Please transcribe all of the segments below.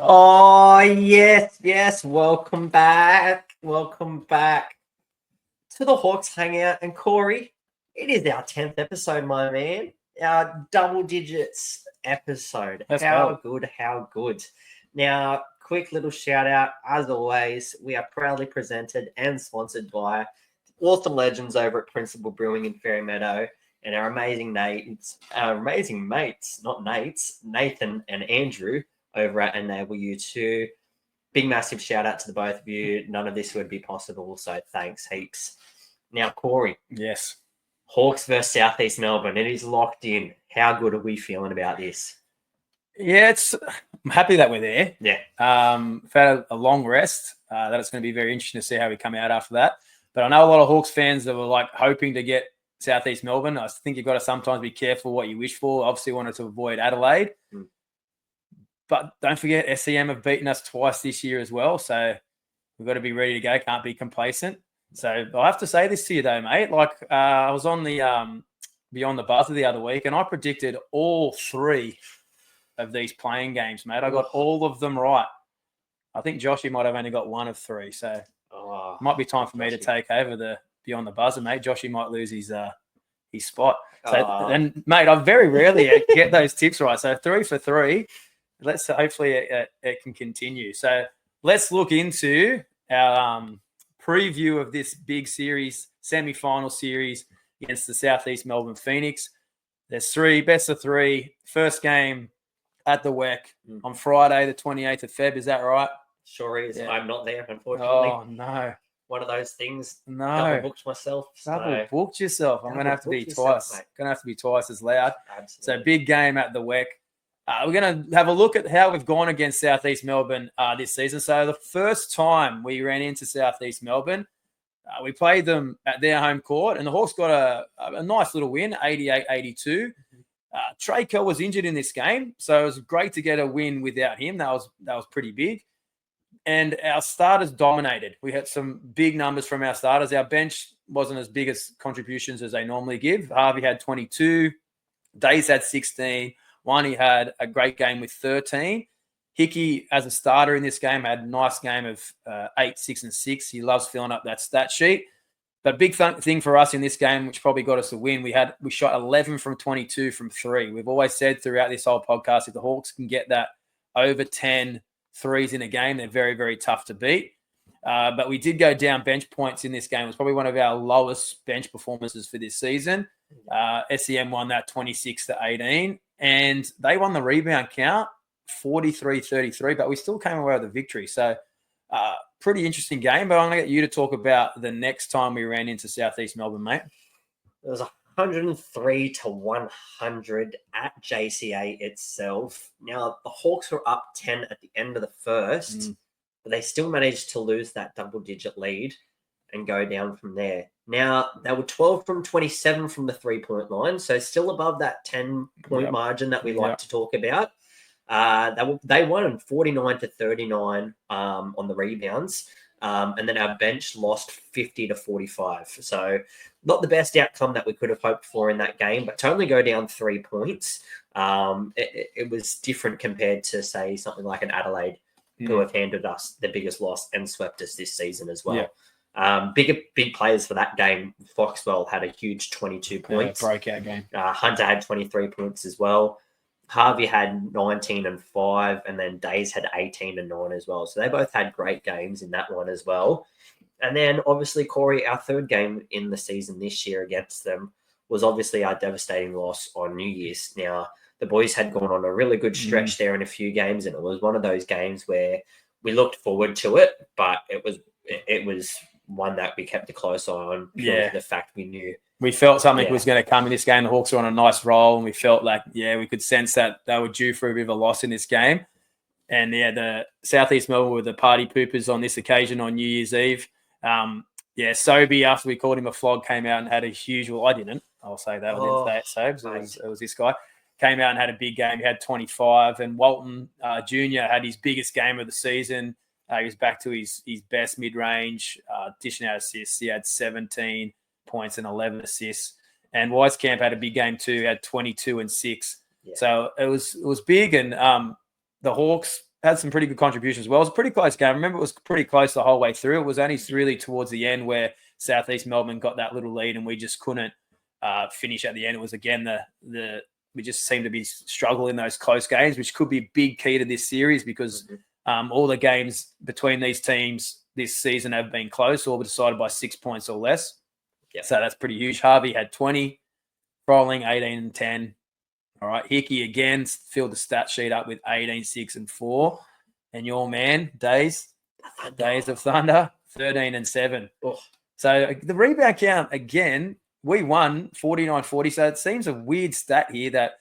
Oh, yes. Welcome back. Welcome back to the Hawks Hangout. And Corey, it is our 10th episode, my man. Our double digits episode. How good. Now, quick little shout out. As always, we are proudly presented and sponsored by awesome legends over at Principal Brewing in Fairy Meadow and our amazing mates, not Nates, Nathan and Andrew over at NBL24. Big, massive shout out to the both of you. None of this would be possible, so thanks heaps. Now, Corey. Yes. Hawks versus South East Melbourne. It is locked in. How good are we feeling about this? Yeah, I'm happy that we're there. Yeah. We've had a long rest. That it's going to be very interesting to see how we come out after that. But I know a lot of Hawks fans that were like hoping to get South East Melbourne. I think you've got to sometimes be careful what you wish for. Obviously wanted to avoid Adelaide. But don't forget, SEM have beaten us twice this year as well. So we've got to be ready to go. Can't be complacent. So I have to say this to you though, mate. Like I was on the Beyond the Buzzer the other week and I predicted all three of these playing games, mate. I got all of them right. I think Joshy might have only got one of three. So it might be time for me to take over the Beyond the Buzzer, mate. Joshy might lose his spot. So, and mate, I very rarely get those tips right. So 3 for 3. Let's hopefully it can continue. So let's look into our preview of this big series, semi-final series against the South East Melbourne Phoenix. There's 3, best of 3. First game at the WEC on Friday, the 28th of Feb. Is that right? Sure is. Yeah. I'm not there, unfortunately. Oh, no. One of those things. No. Double booked myself. Double booked yourself. I'm going to have to be twice. Going to have to be twice as loud. Absolutely. So big game at the WEC. We're going to have a look at how we've gone against South East Melbourne this season. So the first time we ran into South East Melbourne, we played them at their home court, and the Hawks got a nice little win, 88-82. Trey Kell was injured in this game, so it was great to get a win without him. That was pretty big. And our starters dominated. We had some big numbers from our starters. Our bench wasn't as big as contributions as they normally give. Harvey had 22. Days had 16. He had a great game with 13. Hickey, as a starter in this game, had a nice game of 8, 6, and 6. He loves filling up that stat sheet. But big thing for us in this game, which probably got us a win, we shot 11 from 22 from 3. We've always said throughout this whole podcast, if the Hawks can get that over 10 threes in a game, they're very, very tough to beat. But we did go down bench points in this game. It was probably one of our lowest bench performances for this season. SEM won that 26-18, and they won the rebound count 43-33, but we still came away with a victory. So pretty interesting game, but I'm going to get you to talk about the next time we ran into South East Melbourne, mate. It was 103-100 at JCA itself. Now, the Hawks were up 10 at the end of the first, but they still managed to lose that double-digit lead and go down from there. Now, they were 12 from 27 from the three-point line, so still above that 10-point margin that we like to talk about. They won 49-39 on the rebounds, and then our bench lost 50-45. So not the best outcome that we could have hoped for in that game, but to only go down 3 points, it was different compared to, say, something like an Adelaide, who have handed us the biggest loss and swept us this season as well. Big players for that game. Foxwell had a huge 22 points. Breakout game. Hunter had 23 points as well. Harvey had 19 and 5, and then Days had 18 and 9 as well. So they both had great games in that one as well. And then obviously, Corey, our third game in the season this year against them was obviously our devastating loss on New Year's. Now, the boys had gone on a really good stretch there in a few games, and it was one of those games where we looked forward to it, but it was one that we kept a close eye on. The fact we knew. We felt something was going to come in this game. The Hawks were on a nice roll, and we felt like, we could sense that they were due for a bit of a loss in this game. And, the South East Melbourne were the party poopers on this occasion on New Year's Eve. Sobey, after we called him a flog, came out and had a huge – well, I didn't. I'll say that. I didn't say it, Sobes. It was this guy. Came out and had a big game. He had 25. And Walton Jr. had his biggest game of the season. He was back to his best mid-range, dishing out assists. He had 17 points and 11 assists. And Wieskamp had a big game too. He had 22 and 6. Yeah. So it was big. And the Hawks had some pretty good contributions as well. It was a pretty close game. I remember it was pretty close the whole way through. It was only really towards the end where South East Melbourne got that little lead and we just couldn't finish at the end. It was, again, we just seemed to be struggling in those close games, which could be a big key to this series because all the games between these teams this season have been close or decided by 6 points or less. Yep. So that's pretty huge. Harvey had 20, Froling 18 and 10. All right, Hickey again filled the stat sheet up with 18, 6 and 4. And your man, Days of Thunder, 13 and 7. Oh. So the rebound count, again, we won 49-40. So it seems a weird stat here that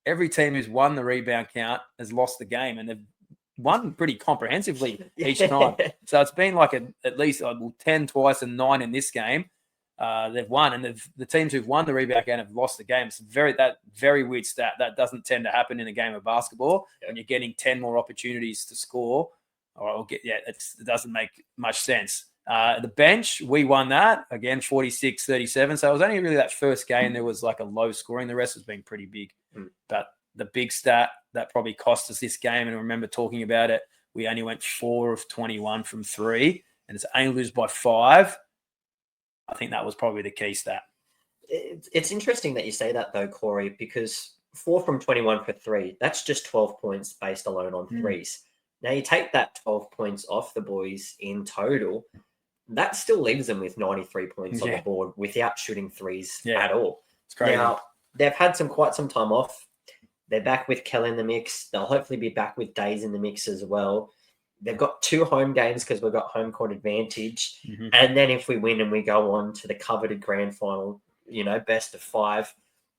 every team who's won the rebound count has lost the game, and they've won pretty comprehensively each time. So it's been like at least 10 twice and 9 in this game. They've won, and the teams who've won the rebound count have lost the game. It's very weird stat. That doesn't tend to happen in a game of basketball when you're getting 10 more opportunities to score. It doesn't make much sense. The bench, we won that again, 46-37. So it was only really that first game there was like a low scoring. The rest has been pretty big. But the big stat that probably cost us this game, and I remember talking about it, we only went 4 of 21 from 3, and it's only lose by 5. I think that was probably the key stat. It's interesting that you say that, though, Corey, because 4 from 21 for 3, that's just 12 points based alone on threes. Now, you take that 12 points off the boys in total, that still leaves them with 93 points on the board without shooting threes at all. It's crazy. Now, they've had quite some time off. They're back with Kell in the mix. They'll hopefully be back with Days in the mix as well. They've got 2 home games because we've got home court advantage. And then if we win and we go on to the coveted grand final, best of 5,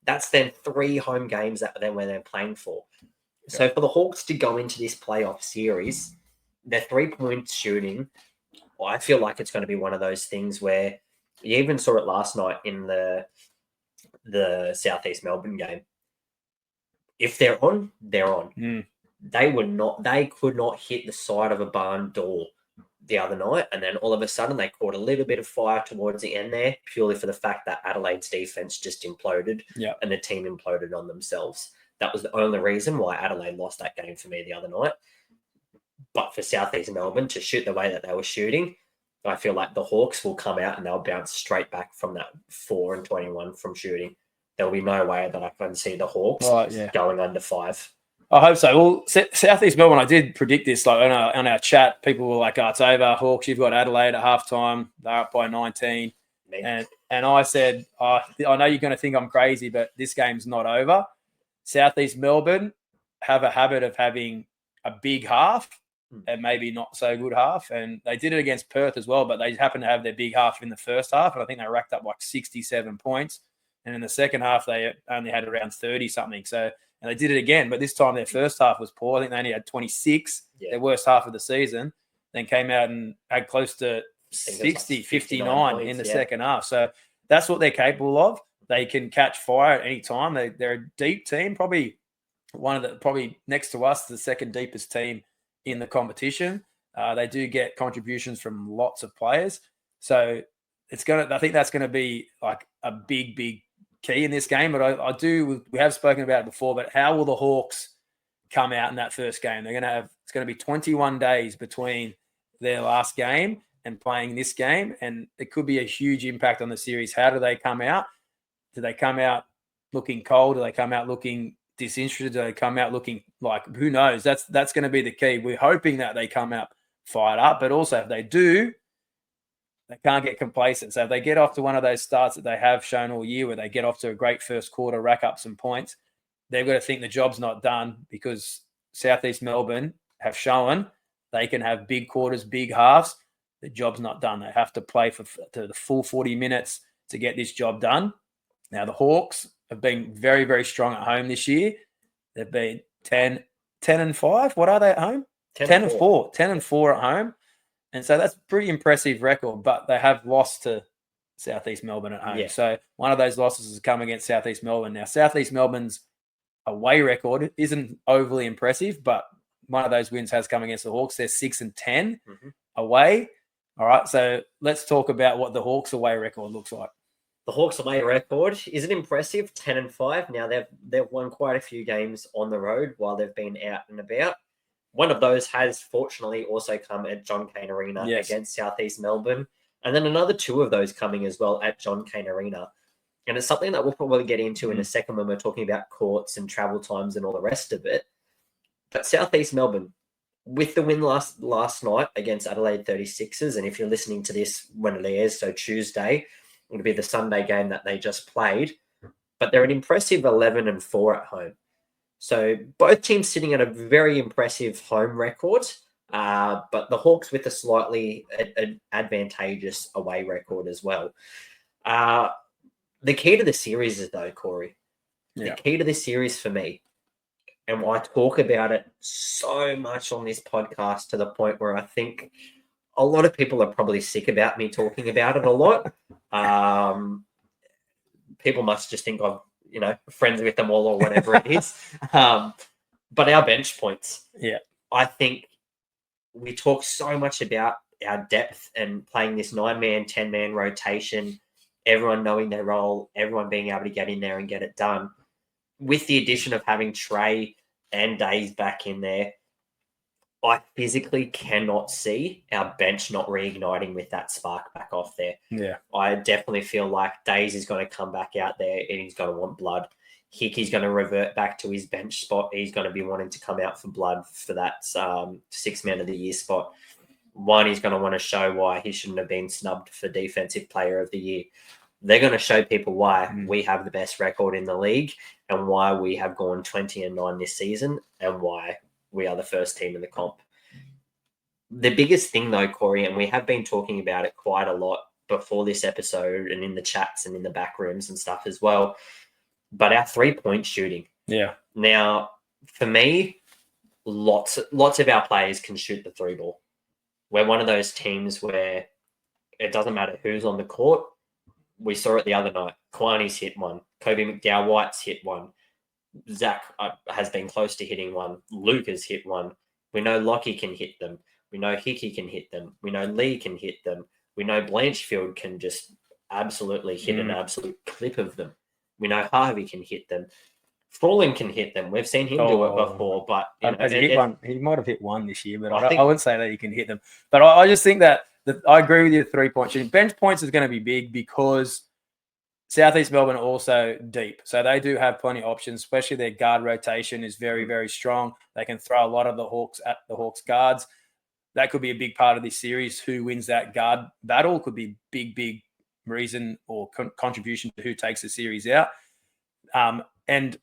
that's then 3 home games where they're playing for. So for the Hawks to go into this playoff series, their 3-point shooting, I feel like it's going to be one of those things where you even saw it last night in the South East Melbourne game. If they're on, they're on. They could not hit the side of a barn door the other night. And then all of a sudden they caught a little bit of fire towards the end there, purely for the fact that Adelaide's defense just imploded and the team imploded on themselves. That was the only reason why Adelaide lost that game for me the other night. But for South East Melbourne to shoot the way that they were shooting, I feel like the Hawks will come out and they'll bounce straight back from that 4 and 21 from shooting. There'll be no way that I can see the Hawks going under 5. I hope so. Well, South East Melbourne, I did predict this. Like on our chat, people were like, "Oh, it's over. Hawks, you've got Adelaide at halftime. They're up by 19." And I said, "I know you're going to think I'm crazy, but this game's not over." South East Melbourne have a habit of having a big half and maybe not so good half, and they did it against Perth as well. But they happened to have their big half in the first half, and I think they racked up like 67 points. And in the second half, they only had around 30 something. So. And they did it again, but this time their first half was poor. I think they only had 26, their worst half of the season, then came out and had close to 60, 59 in the second half. So that's what they're capable of. They can catch fire at any time. They're a deep team, probably next to us, the second deepest team in the competition. They do get contributions from lots of players. So I think that's going to be like a big, big key in this game. But we have spoken about it before, but how will the Hawks come out in that first game? It's going to be 21 days between their last game and playing this game, and it could be a huge impact on the series. How do they come out? Do they come out looking cold? Do they come out looking disinterested? Do they come out looking like, who knows? That's going to be the key. We're hoping that they come out fired up, but also if they do, they can't get complacent. So if they get off to one of those starts that they have shown all year, where they get off to a great first quarter, rack up some points, they've got to think the job's not done, because South East Melbourne have shown they can have big quarters, big halves. The job's not done. They have to play to the full 40 minutes to get this job done. Now, the Hawks have been very, very strong at home this year. They've been 10 and 5. What are they at home? 10 and 4. 10 and 4 at home. And so that's a pretty impressive record, but they have lost to South East Melbourne at home. Yeah. So one of those losses has come against South East Melbourne. Now, South East Melbourne's away record isn't overly impressive, but one of those wins has come against the Hawks. They're 6 and 10 away. All right, so let's talk about what the Hawks away record looks like. The Hawks away record, is it impressive? 10 and 5. Now, they've won quite a few games on the road while they've been out and about. One of those has fortunately also come at John Cain Arena against South East Melbourne. And then another 2 of those coming as well at John Cain Arena. And it's something that we'll probably get into in a second when we're talking about courts and travel times and all the rest of it. But South East Melbourne, with the win last night against Adelaide 36ers, and if you're listening to this when it airs, so Tuesday, it'll be the Sunday game that they just played. But they're an impressive 11-4 at home. So both teams sitting at a very impressive home record, but the Hawks with a slightly advantageous away record as well. The key to the series is, though, Corey, the key to the series for me, and I talk about it so much on this podcast to the point where I think a lot of people are probably sick about me talking about it a lot. People must just think I'm, friends with them all or whatever it is. But our bench points. Yeah. I think we talk so much about our depth and playing this 9-man, 10-man rotation, everyone knowing their role, everyone being able to get in there and get it done. With the addition of having Trey and Days back in there, I physically cannot see our bench not reigniting with that spark back off there. Yeah. I definitely feel like Days is going to come back out there and he's going to want blood. Hickey's going to revert back to his bench spot. He's going to be wanting to come out for blood for that 6-man of the year spot. One, he's going to want to show why he shouldn't have been snubbed for Defensive Player of the Year. They're going to show people why we have the best record in the league and why we have gone 20-9 this season and why we are the first team in the comp. The biggest thing, though, Corey, and we have been talking about it quite a lot before this episode and in the chats and in the back rooms and stuff as well, but our 3-point shooting. Yeah. Now, for me, lots of our players can shoot the 3 ball. We're one of those teams where it doesn't matter who's on the court. We saw it the other night. Kwani's hit one. Kobe McDowell-White's hit one. Zach has been close to hitting one. Luke has hit one. We know Lockie can hit them. We know Hickey can hit them. We know Lee can hit them. We know Blanchfield can just absolutely hit an absolute clip of them. We know Harvey can hit them. Froling can hit them. We've seen him do it before, but has he hit one? He might have hit one this year, but I wouldn't say that he can hit them. But I just think that I agree with you. 3-point shooting, bench points is going to be big because South East Melbourne are also deep, so they do have plenty of options. Especially their guard rotation is very, very strong. They can throw a lot of the Hawks at the Hawks guards. That could be a big part of this series. Who wins that guard battle could be big reason or contribution to who takes the series out. And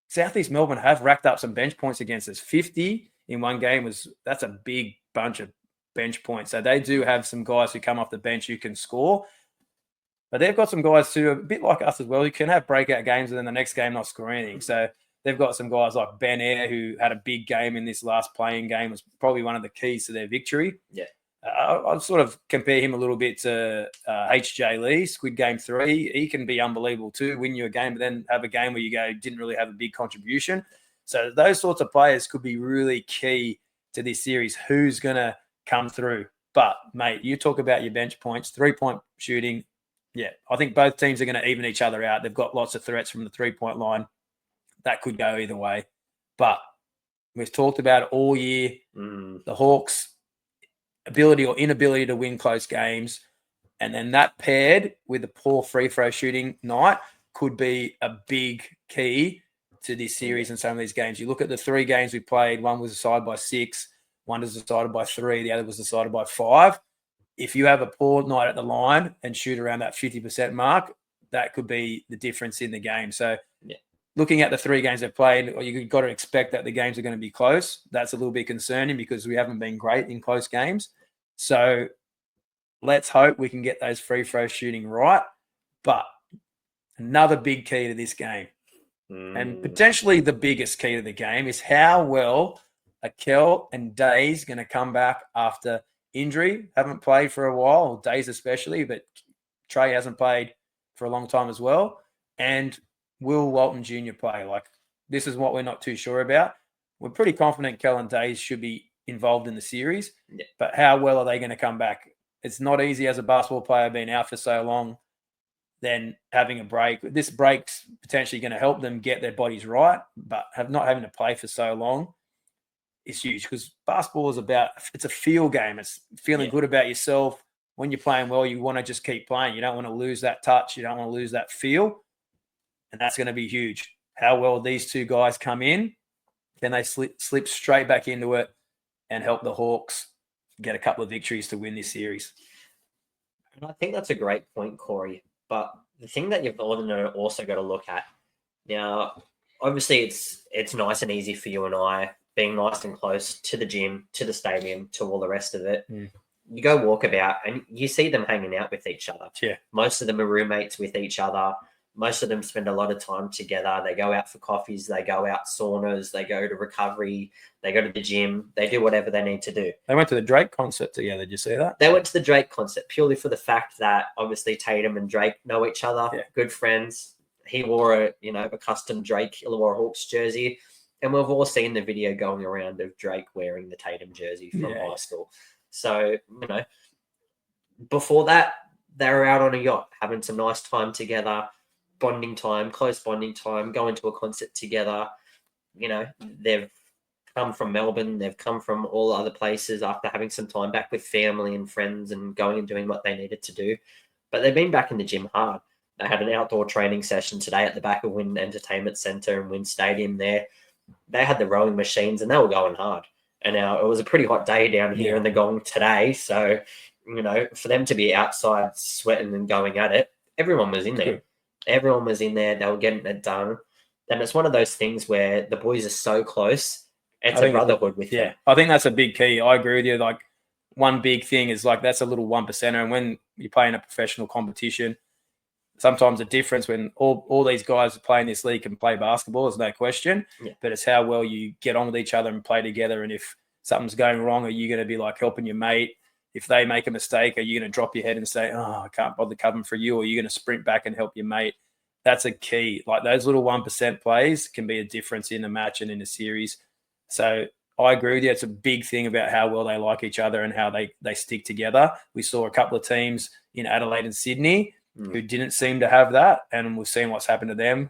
South East Melbourne have racked up some bench points against us. 50 in one game that's a big bunch of bench points. So they do have some guys who come off the bench who can score. But they've got some guys who are a bit like us as well, who can have breakout games and then the next game not score anything. So they've got some guys like Ben Eyre, who had a big game in this last playing game, was probably one of the keys to their victory. Yeah. I'll sort of compare him a little bit to HJ Lee, Squid Game 3. He can be unbelievable too, win you a game, but then have a game where you go, didn't really have a big contribution. So those sorts of players could be really key to this series. Who's going to come through? But, mate, you talk about your bench points, 3-point shooting. Yeah, I think both teams are going to even each other out. They've got lots of threats from the 3-point line. That could go either way. But we've talked about it all year. The Hawks' ability or inability to win close games. And then that paired with a poor free throw shooting night could be a big key to this series and some of these games. You look at the 3 games we played, one was decided by 6, one was decided by 3, the other was decided by 5. If you have a poor night at the line and shoot around that 50% mark, that could be the difference in the game. So looking at the 3 games they've played, you've got to expect that the games are going to be close. That's a little bit concerning because we haven't been great in close games. So let's hope we can get those free throw shooting right. But another big key to this game, and potentially the biggest key to the game, is how well are Kell and Days going to come back after injury. Haven't played for a while, Days especially, but Trey hasn't played for a long time as well. And will Walton Jr. play? Like, this is what we're not too sure about. We're pretty confident Kell and Days should be involved in the series, but how well are they going to come back? It's not easy as a basketball player being out for so long, then having a break. This break's potentially going to help them get their bodies right, but not having to play for so long is huge because basketball is it's a feel game. It's feeling good about yourself. When you're playing well, you want to just keep playing. You don't want to lose that touch. You don't want to lose that feel. And that's going to be huge. How well these two guys come in, can they slip straight back into it and help the Hawks get a couple of victories to win this series? And I think that's a great point, Corey. But the thing that you've also got to look at now, obviously it's nice and easy for you and I being nice and close to the gym, to the stadium, to all the rest of it. You go walk about and you see them hanging out with each other. Yeah. Most of them are roommates with each other. Most of them spend a lot of time together. They go out for coffees. They go out saunas. They go to recovery. They go to the gym. They do whatever they need to do. They went to the Drake concert together. Did you see that? They went to the Drake concert purely for the fact that obviously Tatum and Drake know each other. Yeah. Good friends. He wore a custom Drake Illawarra Hawks jersey. And we've all seen the video going around of Drake wearing the Tatum jersey from high school. So, before that, they were out on a yacht, having some nice time together, bonding time, close bonding time, going to a concert together. They've come from Melbourne. They've come from all other places after having some time back with family and friends and going and doing what they needed to do. But they've been back in the gym hard. They had an outdoor training session today at the back of Wynn Entertainment Centre and Wynn Stadium there. They had the rowing machines and they were going hard. And now it was a pretty hot day down here in the Gong today. So, for them to be outside sweating and going at it, everyone was in there. Everyone was in there. They were getting it done. And it's one of those things where the boys are so close. It's a brotherhood with them. I think that's a big key. I agree with you. Like, one big thing is that's a little 1%er. And when you play in a professional competition, sometimes the difference when all these guys play in this league can play basketball, there's no question. Yeah. But it's how well you get on with each other and play together. And if something's going wrong, are you going to be like helping your mate? If they make a mistake, are you going to drop your head and say, I can't bother covering for you? Or are you going to sprint back and help your mate? That's a key. Like those little 1% plays can be a difference in a match and in a series. So I agree with you. It's a big thing about how well they like each other and how they stick together. We saw a couple of teams in Adelaide and Sydney who didn't seem to have that, and we've seen what's happened to them.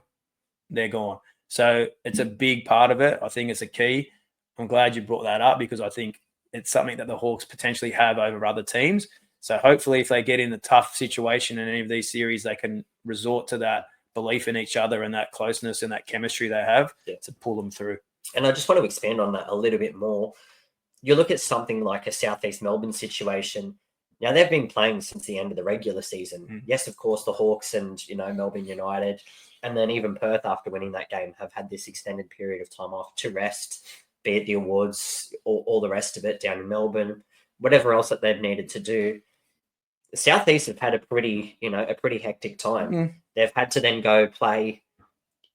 They're gone. So it's a big part of it. I think it's a key. I'm glad you brought that up because I think it's something that the Hawks potentially have over other teams. So hopefully if they get in a tough situation in any of these series, they can resort to that belief in each other and that closeness and that chemistry they have to pull them through. And I just want to expand on that a little bit more. You look at something like a South East Melbourne situation. Now, they've been playing since the end of the regular season. Yes, of course, the Hawks and, Melbourne United, and then even Perth after winning that game have had this extended period of time off to rest, be it the awards or all the rest of it down in Melbourne, whatever else that they've needed to do. The South East have had a pretty hectic time. They've had to then go play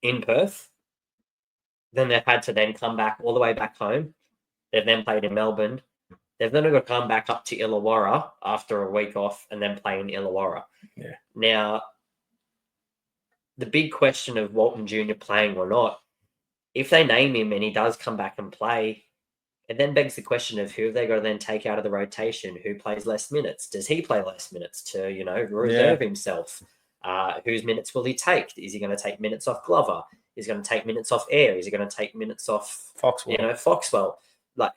in Perth. Then they've had to then come back all the way back home. They've then played in Melbourne. They've then got to come back up to Illawarra after a week off and then play in Illawarra. Yeah. Now, the big question of Walton Jr. playing or not, if they name him and he does come back and play, it then begs the question of who have they got to then take out of the rotation? Who plays less minutes? Does he play less minutes to, reserve himself? Whose minutes will he take? Is he going to take minutes off Glover? Is he going to take minutes off Air? Is he going to take minutes off Foxwell? Like,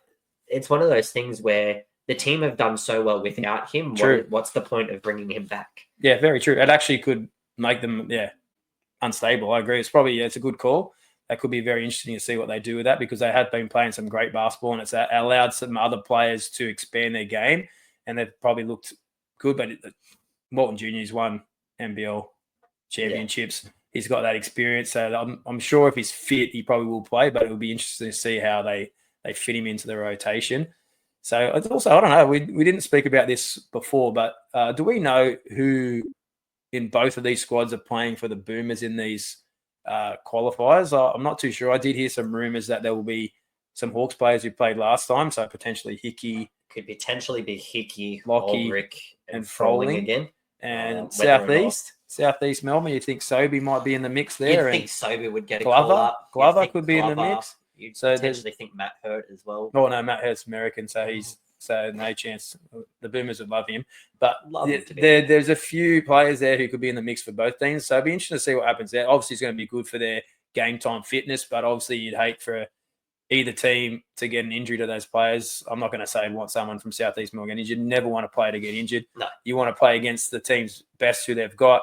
it's one of those things where the team have done so well without him. What's the point of bringing him back? Yeah, very true. It actually could make them, unstable. I agree. It's a good call. That could be very interesting to see what they do with that because they have been playing some great basketball and it's allowed some other players to expand their game and they've probably looked good. But Walton Jr.'s won NBL championships. Yeah. He's got that experience. So I'm sure if he's fit, he probably will play, but it will be interesting to see how they fit him into the rotation. So it's also, I don't know, we didn't speak about this before, but do we know who in both of these squads are playing for the Boomers in these qualifiers? I'm not too sure. I did hear some rumours that there will be some Hawks players who played last time, so potentially Hickey. Could potentially be Hickey, Lockie, Ulrich, and Froling again. And South East Melbourne, you think Sobey might be in the mix there? You'd think Sobey would get a call up. Glover could be in the mix. You'd potentially think Matt Hurt as well. Oh, no, Matt Hurt's American, so no chance. The Boomers would love him. But there's a few players there who could be in the mix for both teams, so it'd be interesting to see what happens there. Obviously, it's going to be good for their game time fitness, but obviously you'd hate for either team to get an injury to those players. I'm not going to say I'd want someone from South East Melbourne injured. You never want a player to get injured. No. You want to play against the team's best who they've got.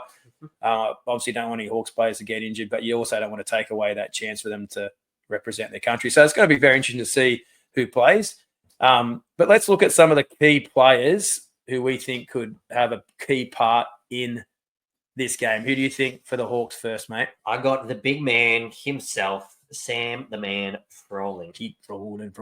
Obviously, don't want any Hawks players to get injured, but you also don't want to take away that chance for them to represent their country. So it's going to be very interesting to see who plays. But let's look at some of the key players who we think could have a key part in this game. Who do you think for the Hawks first, mate? I got the big man himself, Sam the Man Froling. Keep Froling.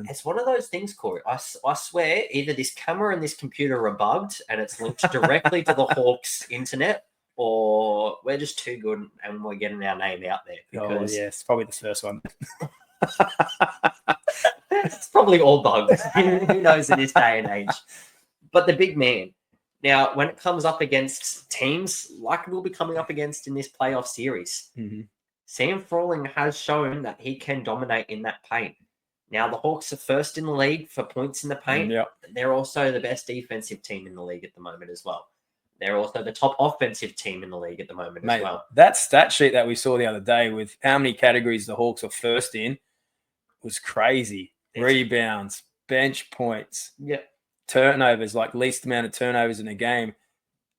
It's one of those things, Corey. I swear, either this camera and this computer are bugged and it's linked directly to the Hawks internet, or we're just too good and we're getting our name out there. Because... Oh, yes, probably the first one. It's probably all bugs. Who knows in this day and age? But the big man. Now, when it comes up against teams like we'll be coming up against in this playoff series, Sam Froling has shown that he can dominate in that paint. Now, the Hawks are first in the league for points in the paint. Yep. They're also the best defensive team in the league at the moment as well. They're also the top offensive team in the league at the moment as well. That stat sheet that we saw the other day with how many categories the Hawks are first in was crazy. Rebounds, bench points, turnovers, like least amount of turnovers in a game.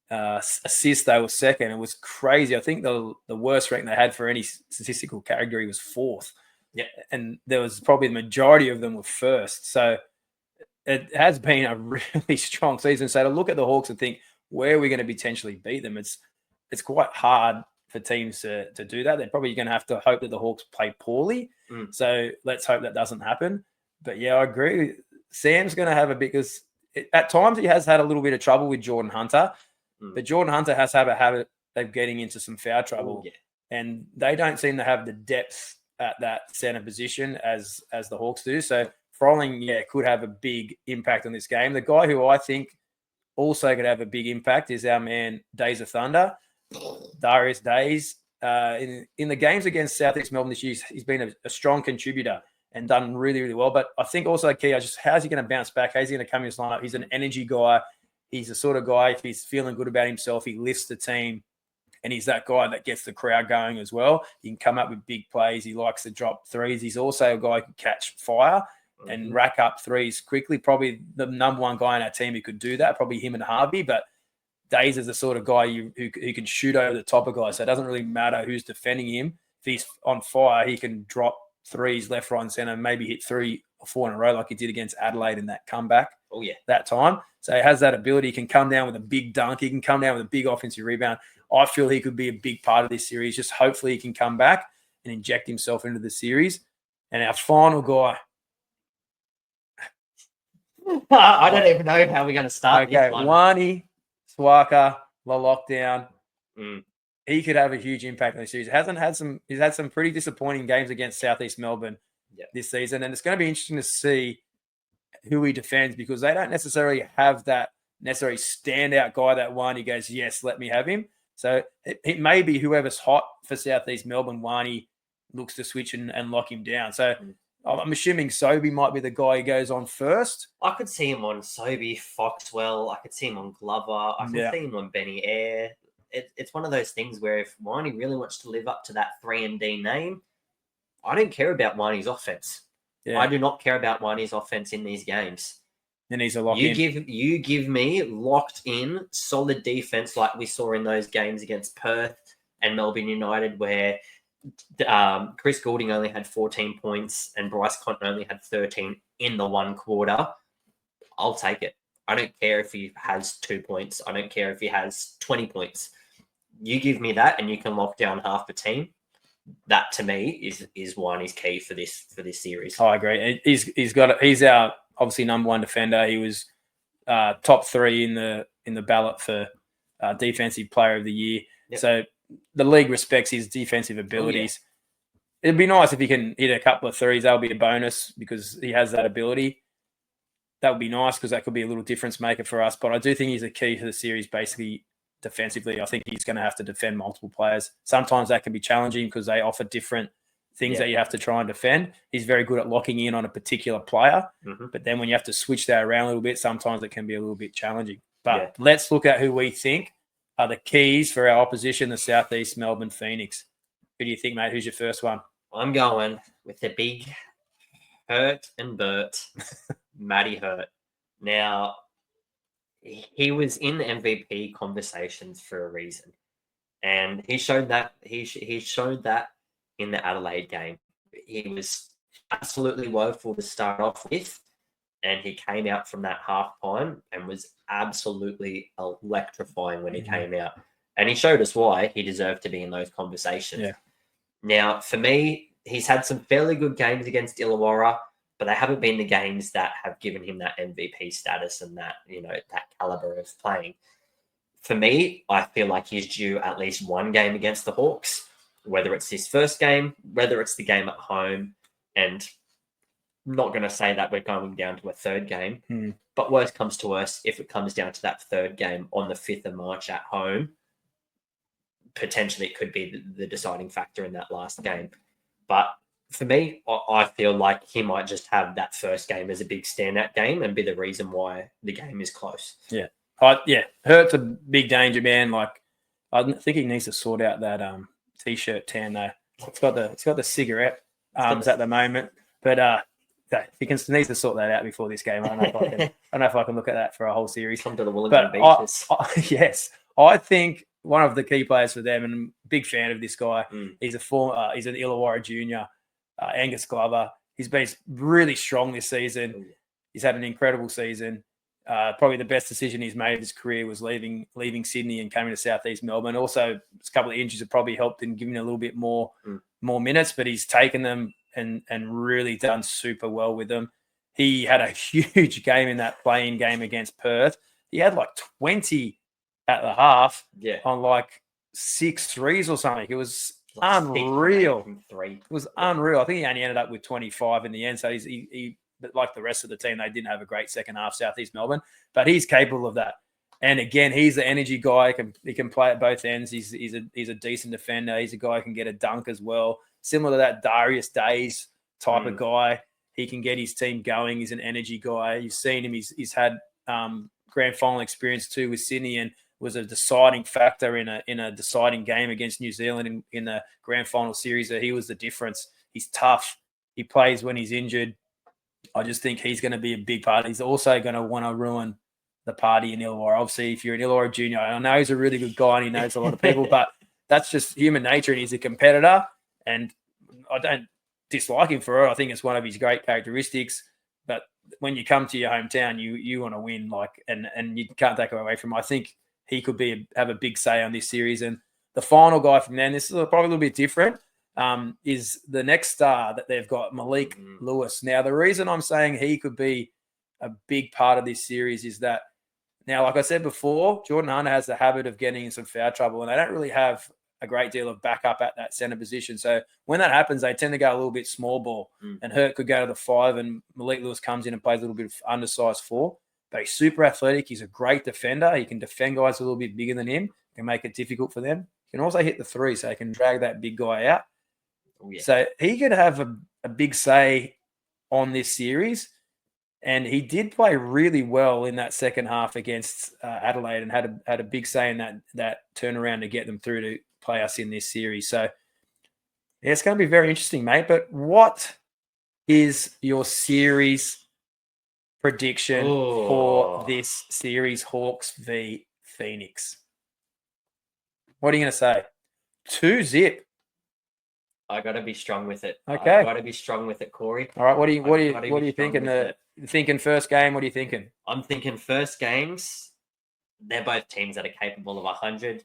Assists, they were second. It was crazy. I think the worst rank they had for any statistical category was fourth. Yeah, and there was probably the majority of them were first. So it has been a really strong season. So to look at the Hawks and think, where are we going to potentially beat them? It's quite hard for teams to do that. They're probably going to have to hope that the Hawks play poorly. So let's hope that doesn't happen. But yeah, I agree. Sam's going to have because at times he has had a little bit of trouble with Jordan Hunter, but Jordan Hunter has had a habit of getting into some foul trouble, and they don't seem to have the depth at that center position as the Hawks do. So Froling, could have a big impact on this game. The guy who I think also could have a big impact is our man Days of Thunder, Darius Days. In the games against South East Melbourne this year, he's been a strong contributor and done really, really well. But I think also key, how's he going to bounce back? How's he going to come in this lineup? He's an energy guy. He's the sort of guy, if he's feeling good about himself, he lifts the team, and he's that guy that gets the crowd going as well. He can come up with big plays. He likes to drop threes. He's also a guy who can catch fire and rack up threes quickly. Probably the number one guy in our team who could do that, probably him and Harvey. But Days is the sort of guy who can shoot over the top of guys. So it doesn't really matter who's defending him. If he's on fire, he can drop threes left, right, and center, maybe hit 3 or 4 in a row like he did against Adelaide in that comeback. Oh, yeah. That time. So he has that ability. He can come down with a big dunk. He can come down with a big offensive rebound. I feel he could be a big part of this series. Just hopefully he can come back and inject himself into the series. And our final guy. I don't even know how we're going to start this one. Wani, Swaka, La Lockdown. He could have a huge impact on the series. He's had some pretty disappointing games against South East Melbourne this season. And it's going to be interesting to see who he defends, because they don't necessarily have that necessary standout guy that Wani goes, yes, let me have him. So it may be whoever's hot for South East Melbourne, Wani looks to switch and lock him down. So I'm assuming Sobey might be the guy who goes on first. I could see him on Sobey, Foxwell. I could see him on Glover. I could see him on Benny Eyre. It's one of those things where if Wani really wants to live up to that 3&D name, I don't care about Wani's offense. Yeah. I do not care about Wani's offense in these games. And he's a lock in. You give me locked in, solid defense like we saw in those games against Perth and Melbourne United, where Chris Goulding only had 14 points and Bryce Cotton only had 13 in the one quarter. I'll take it. I don't care if he has 2 points. I don't care if he has 20 points. You give me that and you can lock down half the team. That to me is Wani's key for this series. I agree. He's our obviously number one defender. He was top 3 in the ballot for defensive player of the year. Yep. So the league respects his defensive abilities. It'd be nice if he can hit a couple of threes. That'll be a bonus because he has that ability. That would be nice because that could be a little difference maker for us. But I do think he's a key to the series, basically defensively. I think he's going to have to defend multiple players. Sometimes that can be challenging because they offer different things that you have to try and defend. He's very good at locking in on a particular player. But then when you have to switch that around a little bit, sometimes it can be a little bit challenging. But let's look at who we think are the keys for our opposition, the South East Melbourne Phoenix. Who do you think, mate? Who's your first one? I'm going with the big Hurt and Burt, Matty Hurt. Now, he was in the MVP conversations for a reason, and he showed that he showed that in the Adelaide game. He was absolutely woeful to start off with, and he came out from that half time and was absolutely electrifying when he came out. And he showed us why he deserved to be in those conversations. Yeah. Now, for me, he's had some fairly good games against Illawarra, but they haven't been the games that have given him that MVP status and that, that caliber of playing. For me, I feel like he's due at least one game against the Hawks, whether it's his first game, whether it's the game at home, and I'm not going to say that we're going down to a third game, but worst comes to worst, if it comes down to that third game on the 5th of March at home, potentially it could be the deciding factor in that last game. But for me, I feel like he might just have that first game as a big standout game and be the reason why the game is close. Yeah. Hurt's a big danger, man. Like, I think he needs to sort out that t-shirt tan though. It's got the cigarette arms at the moment, but he needs to sort that out before this game. I don't know if I can look at that for a whole series. Come to the Wellington Beaches. Yes, I think one of the key players for them, and I'm a big fan of this guy. He's an Illawarra junior, Angus Glover. He's been really strong this season. He's had an incredible season. Probably the best decision he's made of his career was leaving Sydney and coming to South East Melbourne. Also, a couple of injuries have probably helped in giving a little bit more minutes, but he's taken them and really done super well with them. He had a huge game in that playing game against Perth. He had like 20 at the half on like 6 threes or something. It was unreal. It was unreal. I think he only ended up with 25 in the end. So he like the rest of the team, they didn't have a great second half, South East Melbourne, but he's capable of that. And again, he's the energy guy. He can play at both ends. He's a decent defender. He's a guy who can get a dunk as well. Similar to that Darius Days type of guy. He can get his team going. He's an energy guy. You've seen him. He's had grand final experience too with Sydney and was a deciding factor in a deciding game against New Zealand in the grand final series. So he was the difference. He's tough. He plays when he's injured. I just think he's going to be a big part. He's also going to want to ruin the party in Illawarra. Obviously, if you're an Illawarra junior, I know he's a really good guy and he knows a lot of people, but that's just human nature, and he's a competitor, and I don't dislike him for it. I think it's one of his great characteristics, but when you come to your hometown, you want to win, and you can't take it away from him. I think he could have a big say on this series. And the final guy from then, this is probably a little bit different, is the next star that they've got, Malik Lewis. Now, the reason I'm saying he could be a big part of this series is that, now, like I said before, Jordan Hunter has the habit of getting in some foul trouble, and they don't really have a great deal of backup at that center position. So when that happens, they tend to go a little bit small ball, and Hurt could go to the 5, and Malik Lewis comes in and plays a little bit of undersized 4. But he's super athletic. He's a great defender. He can defend guys a little bit bigger than him, can make it difficult for them. He can also hit the 3, so he can drag that big guy out. So he could have a big say on this series. And he did play really well in that second half against Adelaide, and had a big say in that turnaround to get them through to play us in this series. So it's going to be very interesting, mate. But what is your series prediction for this series, Hawks v Phoenix? What are you going to say? 2-0. I got to be strong with it. Okay. I got to be strong with it, Corey. All right. What are you thinking? Thinking first game? What are you thinking? I'm thinking first games. They're both teams that are capable of 100,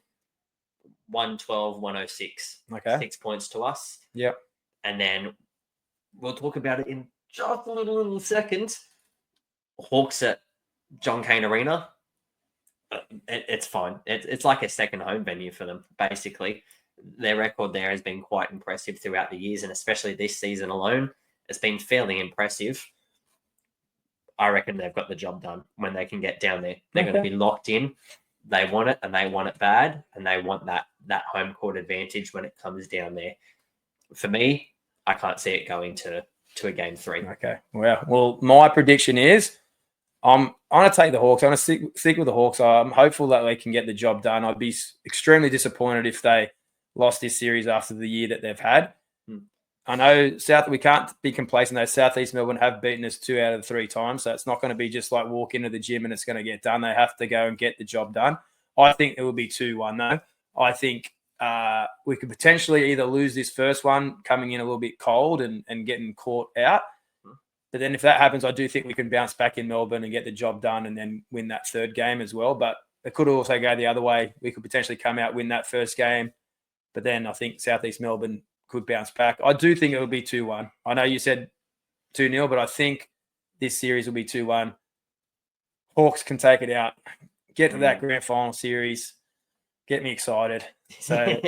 112, 106. Okay. 6 points to us. Yep. And then we'll talk about it in just a little second. Hawks at John Cain Arena. It's fine. It's like a second home venue for them, basically. Their record there has been quite impressive throughout the years, and especially this season alone, it's been fairly impressive. I reckon they've got the job done when they can get down there. They're going to be locked in. They want it, and they want it bad, and they want that home court advantage when it comes down there. For me, I can't see it going to a game 3. Okay. Well, my prediction is I'm going to take the Hawks. I'm going to stick with the Hawks. I'm hopeful that they can get the job done. I'd be extremely disappointed if they lost this series after the year that they've had. I know we can't be complacent though. South East Melbourne have beaten us 2 out of 3 times. So it's not going to be just like walk into the gym and it's going to get done. They have to go and get the job done. I think it will be 2-1 though. I think we could potentially either lose this first one coming in a little bit cold and getting caught out. But then if that happens, I do think we can bounce back in Melbourne and get the job done and then win that third game as well. But it could also go the other way. We could potentially come out, win that first game. But then I think South East Melbourne could bounce back. I do think it will be 2-1. I know you said 2-0, but I think this series will be 2-1. Hawks can take it out, get to that grand final series, get me excited. So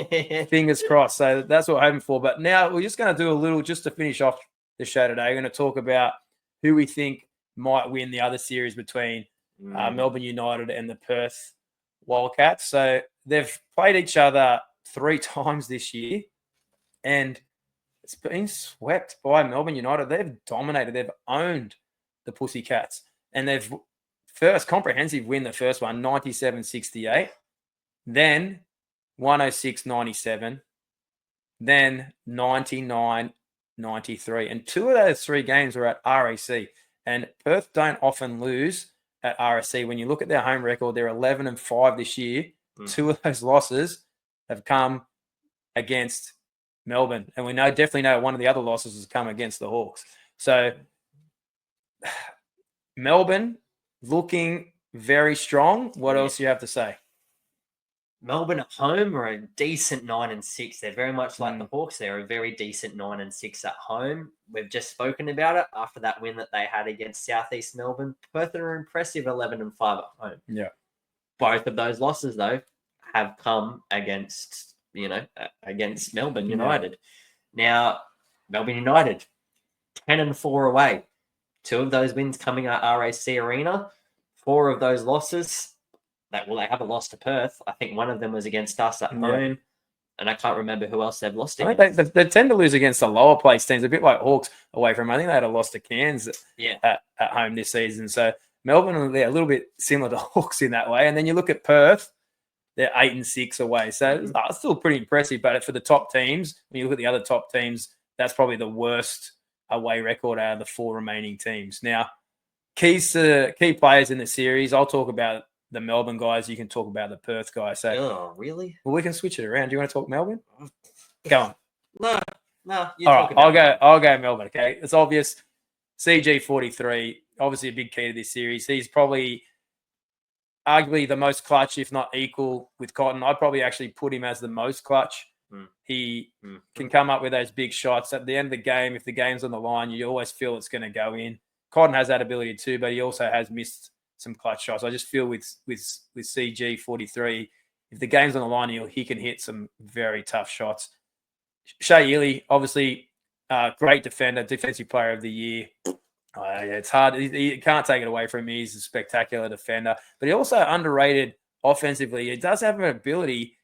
fingers crossed. So that's what I'm hoping for. But now we're just going to do a little, just to finish off the show today, we're going to talk about who we think might win the other series between Melbourne United and the Perth Wildcats. So they've played each other 3 times this year. And it's been swept by Melbourne United. They've dominated. They've owned the Pussycats. And they've first comprehensive win the first one, 97-68. Then 106-97. Then 99-93. And 2 of those 3 games were at RAC. And Perth don't often lose at RAC. When you look at their home record, they're 11-5 this year. 2 of those losses have come against Melbourne, and we definitely know one of the other losses has come against the Hawks. So Melbourne looking very strong. What else do you have to say? Melbourne at home are a decent 9-6. They're very much like the Hawks. They're a very decent 9-6 at home. We've just spoken about it after that win that they had against South East Melbourne. Perth are impressive 11-5 at home. Yeah. Both of those losses though have come against Melbourne United. Now, Melbourne United, 10-4 away. 2 of those wins coming at RAC Arena. 4 of those losses, they have a loss to Perth. I think one of them was against us at home. And I can't remember who else they've lost against. They tend to lose against the lower place teams, a bit like Hawks away from. I think they had a loss to Cairns at home this season. So Melbourne, they're a little bit similar to Hawks in that way. And then you look at Perth, they're 8-6 away. So it's still pretty impressive. But for the top teams, when you look at the other top teams, that's probably the worst away record out of the 4 remaining teams. Now, key players in the series, I'll talk about the Melbourne guys. You can talk about the Perth guys. So, oh, really? Well, we can switch it around. Do you want to talk Melbourne? Go on. No. All right, I'll go Melbourne. Okay, it's obvious. CG43, obviously a big key to this series. He's probably arguably the most clutch, if not equal with Cotton. I'd probably actually put him as the most clutch. He can come up with those big shots. At the end of the game, if the game's on the line, you always feel it's going to go in. Cotton has that ability too, but he also has missed some clutch shots. I just feel with CG43, if the game's on the line, he can hit some very tough shots. Shea Ely, obviously, great defender, defensive player of the year. It's hard. You can't take it away from him. He's a spectacular defender, but he also underrated offensively. He does have an ability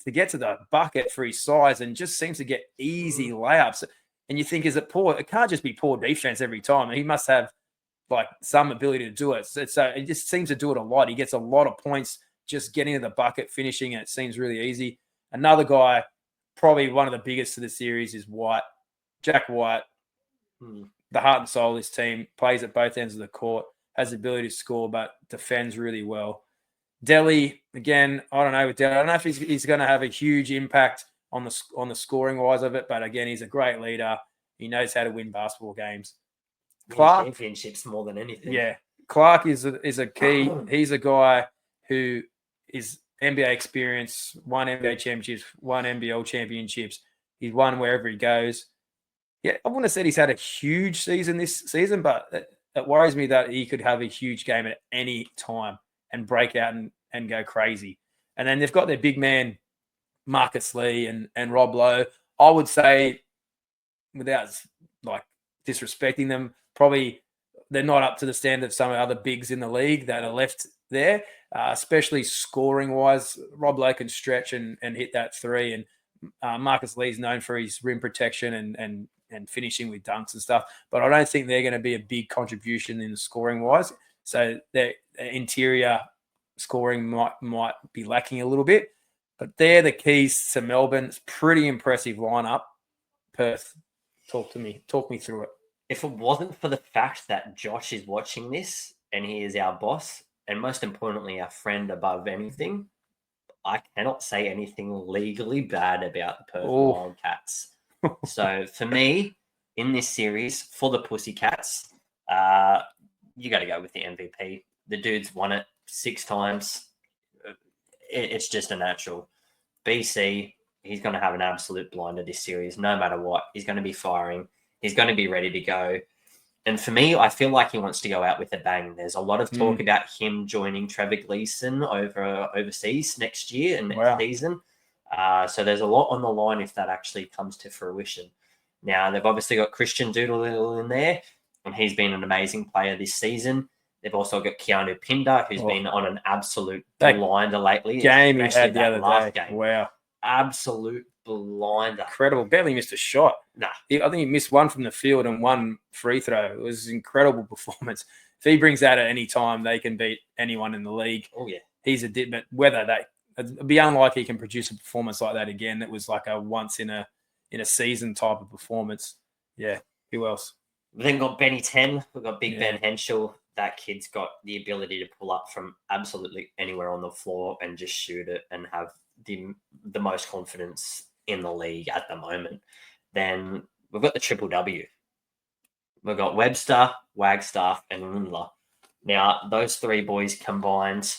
to get to the bucket for his size and just seems to get easy layups. And you think, is it poor? It can't just be poor defense every time. He must have like some ability to do it. So he just seems to do it a lot. He gets a lot of points just getting to the bucket, finishing, and it seems really easy. Another guy, probably one of the biggest of the series, is White. Jack White. The heart and soul of this team, plays at both ends of the court, has the ability to score, but defends really well. Delhi, again, I don't know with Delhi. I don't know if he's going to have a huge impact on the scoring wise of it, but again, he's a great leader. He knows how to win basketball games. Clark, championships more than anything. Yeah, Clark is a key. He's a guy who is NBA experience, won NBA championships, won NBL championships. He's won wherever he goes. Yeah, I wouldn't have said he's had a huge season this season, but it worries me that he could have a huge game at any time and break out and go crazy. And then they've got their big man, Marcus Lee and Rob Lowe. I would say, without like disrespecting them, probably they're not up to the standard of some of the other bigs in the league that are left there, especially scoring-wise. Rob Lowe can stretch and hit that three, and Marcus Lee's known for his rim protection and finishing with dunks and stuff. But I don't think they're going to be a big contribution in scoring-wise. So their interior scoring might be lacking a little bit. But they're the keys to Melbourne. It's pretty impressive lineup. Perth Talk me through it. If it wasn't for the fact that Josh is watching this and he is our boss, and most importantly, our friend above anything, I cannot say anything legally bad about the Perth Wildcats. So for me, in this series, for the Pussycats, you got to go with the MVP. The dude's won it 6 times. It's just a natural. BC, he's going to have an absolute blinder this series, no matter what. He's going to be firing. He's going to be ready to go. And for me, I feel like he wants to go out with a bang. There's a lot of talk about him joining Trevor Gleeson overseas next year and next season. So there's a lot on the line if that actually comes to fruition. Now, they've obviously got Christian Doodle in there, and he's been an amazing player this season. They've also got Keanu Pinder, who's been on an absolute blinder lately. Game he had the other day. Game. Wow. Absolute blinder. Incredible. Barely missed a shot. Nah. I think he missed one from the field and one free throw. It was an incredible performance. If he brings that at any time, they can beat anyone in the league. Oh, yeah. He's a dip, but whether it'd be unlikely he can produce a performance like that again. That was like a once in a season type of performance. Yeah. Who else? We've then got Benny 10. We've got Big Ben Henschel. That kid's got the ability to pull up from absolutely anywhere on the floor and just shoot it and have the most confidence in the league at the moment. Then we've got the triple W. We've got Webster, Wagstaff, and Lindler. Now, those 3 boys combined,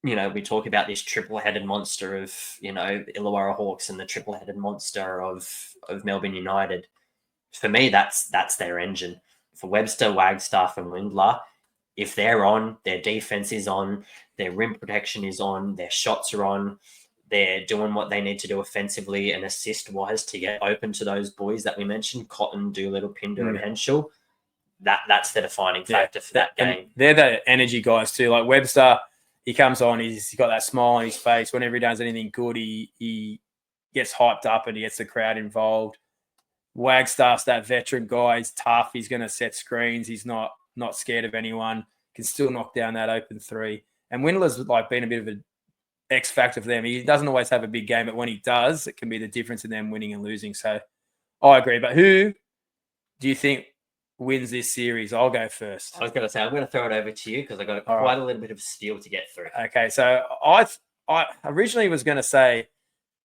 we talk about this triple-headed monster of, the Illawarra Hawks and the triple-headed monster of Melbourne United. For me, that's their engine. For Webster, Wagstaff, and Lindler, if they're on, their defense is on, their rim protection is on, their shots are on, they're doing what they need to do offensively and assist-wise to get open to those boys that we mentioned, Cotton, Doolittle, Pinder, and Henschel. That's the defining factor for that game. They're the energy guys too. Like Webster, he comes on, he's got that smile on his face. Whenever he does anything good, he gets hyped up and he gets the crowd involved. Wagstaff's that veteran guy. He's tough. He's going to set screens. He's not scared of anyone. Can still knock down that open 3. And Windler's been a bit of an X factor for them. He doesn't always have a big game, but when he does, it can be the difference in them winning and losing. So I agree. But who do you think wins this series? I'll go first. I was going to say, I'm going to throw it over to you because I got quite a little bit of steel to get through. Okay. So I originally was going to say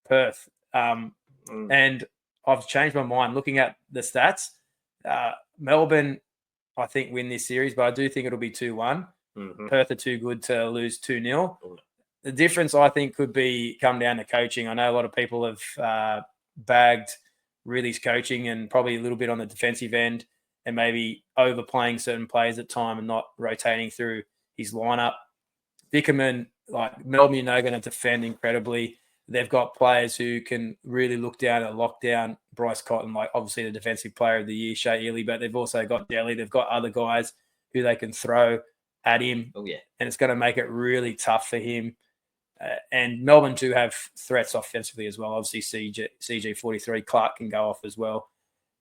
Perth. And I've changed my mind looking at the stats. Melbourne, I think, win this series, but I do think it'll be 2-1. Perth are too good to lose 2-0. The difference, I think, could come down to coaching. I know a lot of people have bagged Riley's coaching and probably a little bit on the defensive end and maybe overplaying certain players at time and not rotating through his lineup. Vickerman, Melbourne, are going to defend incredibly. They've got players who can really look down and lock down Bryce Cotton, obviously the defensive player of the year, Shea Ely, but they've also got Delhi. They've got other guys who they can throw at him. Oh, yeah. And it's going to make it really tough for him. And Melbourne do have threats offensively as well. Obviously, CG43, Clark can go off as well.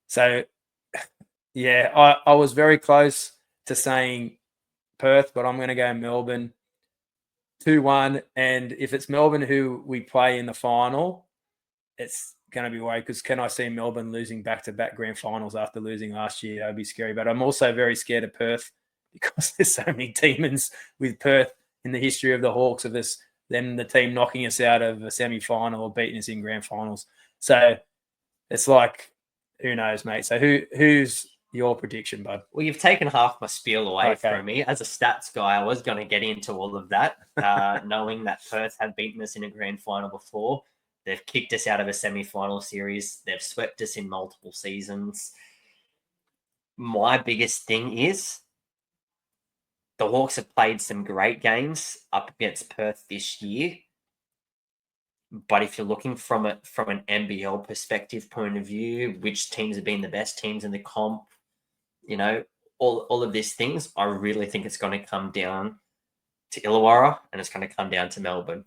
So, yeah, I was very close to saying Perth, but I'm going to go Melbourne 2-1. And if it's Melbourne who we play in the final, it's going to be way because can I see Melbourne losing back-to-back grand finals after losing last year? That would be scary. But I'm also very scared of Perth because there's so many demons with Perth in the history of the Hawks of the team knocking us out of a semi-final or beating us in grand finals. So it's who knows, mate? So who's your prediction, bud? Well, you've taken half my spiel away from me. As a stats guy, I was going to get into all of that, knowing that Perth had beaten us in a grand final before. They've kicked us out of a semi-final series. They've swept us in multiple seasons. My biggest thing is the Hawks have played some great games up against Perth this year. But if you're looking from an NBL perspective point of view, which teams have been the best teams in the comp, all of these things, I really think it's going to come down to Illawarra and it's going to come down to Melbourne.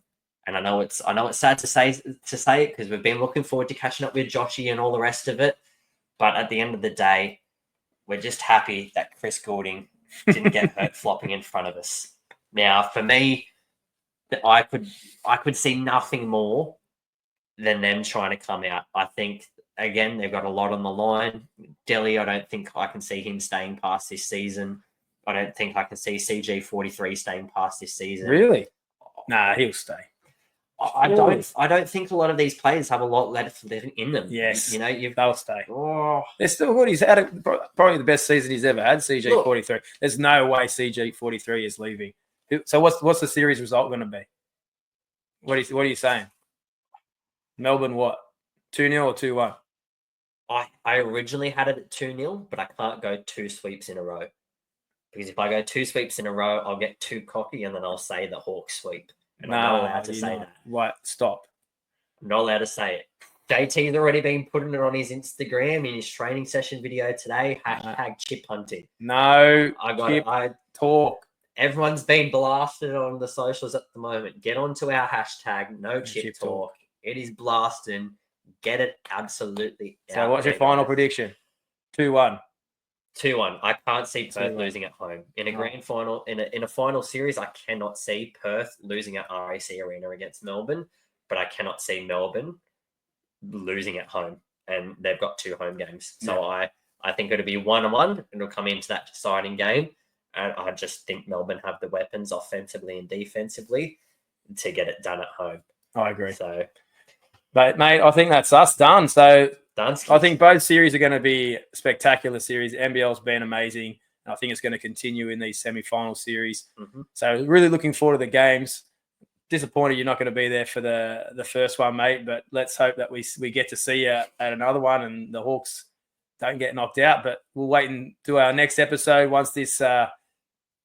And I know it's sad to say it because we've been looking forward to catching up with Joshy and all the rest of it. But at the end of the day, we're just happy that Chris Goulding didn't get hurt flopping in front of us. Now, for me, I could see nothing more than them trying to come out. I think again, they've got a lot on the line. Delhi, I don't think I can see him staying past this season. I don't think I can see CG43 staying past this season. Really? Nah, he'll stay. I don't think a lot of these players have a lot left in them. Yes, they'll stay. Oh, they're still good. He's had probably the best season he's ever had. CG43. There's no way CG43 is leaving. So what's the series result going to be? What are you saying? Melbourne what? 2-0 or 2-1? I originally had it at 2-0, but I can't go 2 sweeps in a row. Because if I go 2 sweeps in a row, I'll get too cocky and then I'll say the Hawks sweep. And I'm not allowed to say that. Right, stop. I'm not allowed to say it. JT's already been putting it on his Instagram in his training session video today. # chip hunting. No, I talk. Everyone's been blasted on the socials at the moment. Get onto our hashtag, no chip talk. It is blasting. Get it absolutely out. So what's your final prediction? 2-1. 2-1. I can't see Perth losing at home. In a grand final, in a final series, I cannot see Perth losing at RAC Arena against Melbourne, but I cannot see Melbourne losing at home. And they've got 2 home games. So I think it'll be 1-1, and it'll come into that deciding game. And I just think Melbourne have the weapons offensively and defensively to get it done at home. I agree. So, but mate, I think that's us done. So Dunsky. I think both series are going to be spectacular series. NBL's been amazing. And I think it's going to continue in these semi-final series. Mm-hmm. So really looking forward to the games. Disappointed you're not going to be there for the first one, mate. But let's hope that we get to see you at another one and the Hawks don't get knocked out. But we'll wait and do our next episode once this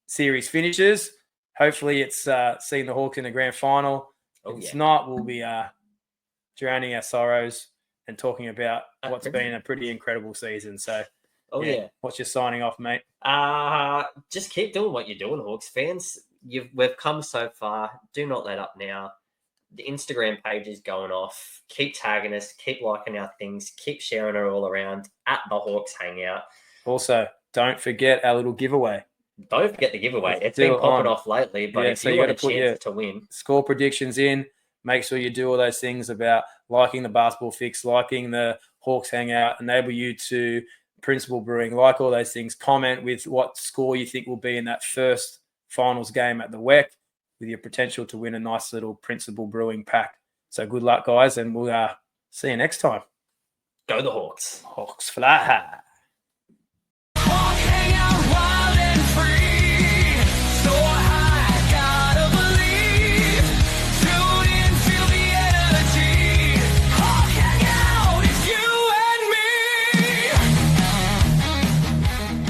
series finishes. Hopefully it's seeing the Hawks in the grand final. If it's not, we'll be drowning our sorrows and talking about what's been a pretty incredible season. So, what's your signing off, mate? Just keep doing what you're doing, Hawks fans. We've come so far. Do not let up now. The Instagram page is going off. Keep tagging us. Keep liking our things. Keep sharing it all around at the Hawks Hangout. Also, don't forget our little giveaway. Don't forget the giveaway. It's been popping off lately, but if you want a chance to win, score predictions in. Make sure you do all those things about liking the Basketball Fix, liking the Hawks Hangout, enable you to Principal Brewing, like all those things. Comment with what score you think will be in that first finals game at the WEC with your potential to win a nice little Principal Brewing pack. So good luck, guys, and we'll see you next time. Go the Hawks. Hawks fly high.